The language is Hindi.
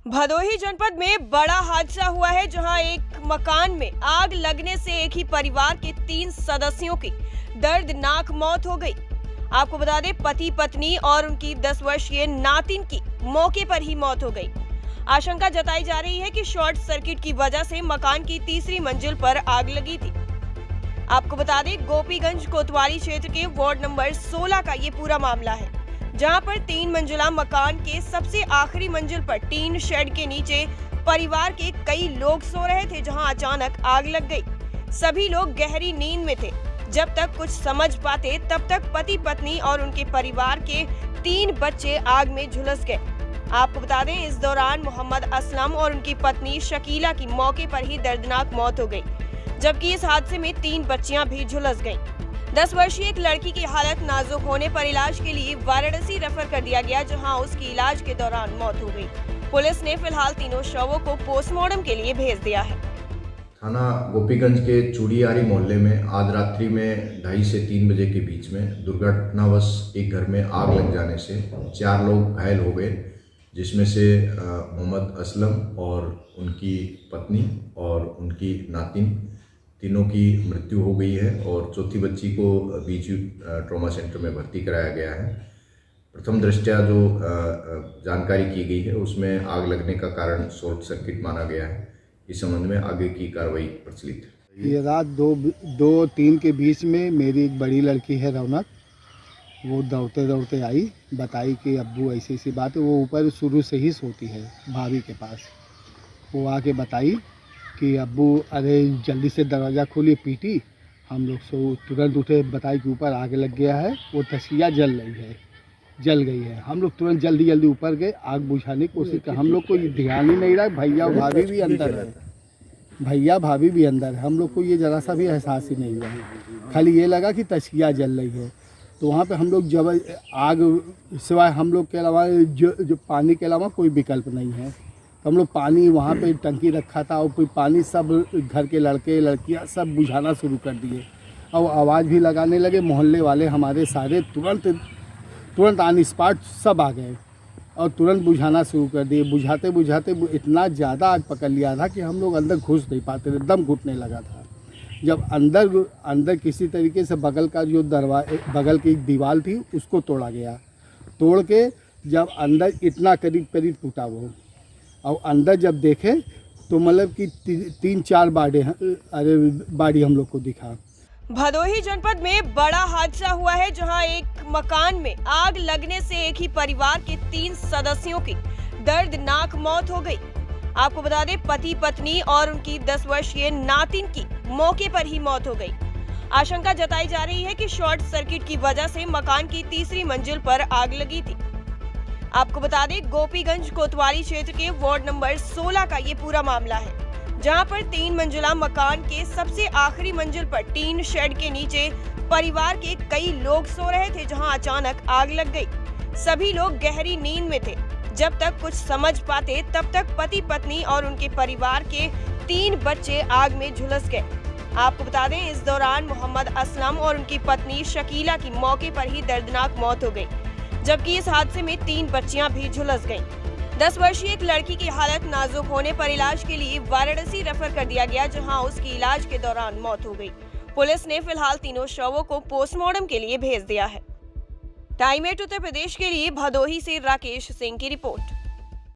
भदोही जनपद में बड़ा हादसा हुआ है, जहां एक मकान में आग लगने से एक ही परिवार के 3 सदस्यों की दर्दनाक मौत हो गई। आपको बता दें, पति पत्नी और उनकी 10 वर्षीय नातिन की मौके पर ही मौत हो गई। आशंका जताई जा रही है कि शॉर्ट सर्किट की वजह से मकान की तीसरी मंजिल पर आग लगी थी। आपको बता दें, गोपीगंज कोतवाली क्षेत्र के वार्ड नंबर 16 का ये पूरा मामला है, जहां पर 3 मंजिला मकान के सबसे आखिरी मंजिल पर टीन शेड के नीचे परिवार के कई लोग सो रहे थे, जहां अचानक आग लग गई। सभी लोग गहरी नींद में थे। जब तक कुछ समझ पाते तब तक पति पत्नी और उनके परिवार के 3 बच्चे आग में झुलस गए। आपको बता दें, इस दौरान मोहम्मद असलम और उनकी पत्नी शकीला की मौके पर ही दर्दनाक मौत हो गई, जबकि इस हादसे में 3 बच्चियां भी झुलस गईं। 10 वर्षीय एक लड़की की हालत नाजुक होने पर इलाज के लिए वाराणसी रेफर कर दिया गया, जहां उसकी इलाज के दौरान मौत हो गई। पुलिस ने फिलहाल तीनों शवों को पोस्टमार्टम के लिए भेज दिया है। थाना गोपीगंज के चूड़ियारी मोहल्ले में आज रात्रि में 2:30 से 3 बजे के बीच में दुर्घटनावश एक घर में आग लग जाने से 4 लोग घायल हो गए, जिसमें से मोहम्मद असलम और उनकी पत्नी और उनकी नातिन तीनों की मृत्यु हो गई है और चौथी बच्ची को बीजी ट्रॉमा सेंटर में भर्ती कराया गया है। प्रथम दृष्टया जो जानकारी की गई है उसमें आग लगने का कारण शॉर्ट सर्किट माना गया है। इस संबंध में आगे की कार्रवाई प्रचलित है। ये रात 2-3 के बीच में मेरी एक बड़ी लड़की है रौनक, वो दौड़ते दौड़ते आई, बताई कि अब्बू ऐसी ऐसी बात है। वो ऊपर शुरू से ही सोती है भाभी के पास। वो आके बताई कि अब्बू अरे जल्दी से दरवाज़ा खोलिए, पीटी। हम लोग सो तुरंत उठे, बताई कि ऊपर आग लग गया है, वो तसिया जल गई है। हम लोग तुरंत जल्दी ऊपर गए, आग बुझाने की कोशिश की। हम लोग को ये ध्यान ही नहीं रहा, भैया भाभी भी अंदर है। हम लोग को ये ज़रा सा भी एहसास ही नहीं हुआ, खाली ये लगा कि तसिया जल रही है। तो वहाँ पे हम लोग जब आग सिवाय हम लोग के अलावा जो पानी के अलावा कोई विकल्प नहीं है, तो हम लोग पानी वहाँ पे टंकी रखा था और कोई पानी सब घर के लड़के लड़कियाँ सब बुझाना शुरू कर दिए और आवाज़ भी लगाने लगे। मोहल्ले वाले हमारे सारे तुरंत ऑन स्पॉट सब आ गए और तुरंत बुझाना शुरू कर दिए। बुझाते इतना ज़्यादा आग पकड़ लिया था कि हम लोग अंदर घुस नहीं पाते थे, दम घुटने लगा था। जब अंदर किसी तरीके से बगल का जो बगल की एक दीवार थी उसको तोड़ा गया। तोड़ के जब अंदर इतना करीब टूटा वो, और अंदर जब देखे तो मतलब कि 3-4 बाड़ी हम लोग को दिखा। भदोही जनपद में बड़ा हादसा हुआ है, जहां एक मकान में आग लगने से एक ही परिवार के 3 सदस्यों की दर्दनाक मौत हो गई। आपको बता दें, पति पत्नी और उनकी 10 वर्षीय नातिन की मौके पर ही मौत हो गई। आशंका जताई जा रही है कि शॉर्ट सर्किट की वजह से मकान की तीसरी मंजिल पर आग लगी थी। आपको बता दें, गोपीगंज कोतवाली क्षेत्र के वार्ड नंबर 16 का ये पूरा मामला है, जहां पर 3 मंजिला मकान के सबसे आखिरी मंजिल पर टीन शेड के नीचे परिवार के कई लोग सो रहे थे, जहां अचानक आग लग गई। सभी लोग गहरी नींद में थे। जब तक कुछ समझ पाते तब तक पति पत्नी और उनके परिवार के 3 बच्चे आग में झुलस गए। आपको बता दें, इस दौरान मोहम्मद असलम और उनकी पत्नी शकीला की मौके पर ही दर्दनाक मौत हो गई, जबकि इस हादसे में 3 बच्चियां भी झुलस गईं। 10 वर्षीय एक लड़की की हालत नाजुक होने पर इलाज के लिए वाराणसी रेफर कर दिया गया, जहां उसकी इलाज के दौरान मौत हो गई। पुलिस ने फिलहाल तीनों शवों को पोस्टमार्टम के लिए भेज दिया है। टाइम 8 उत्तर प्रदेश के लिए भदोही से राकेश सिंह की रिपोर्ट।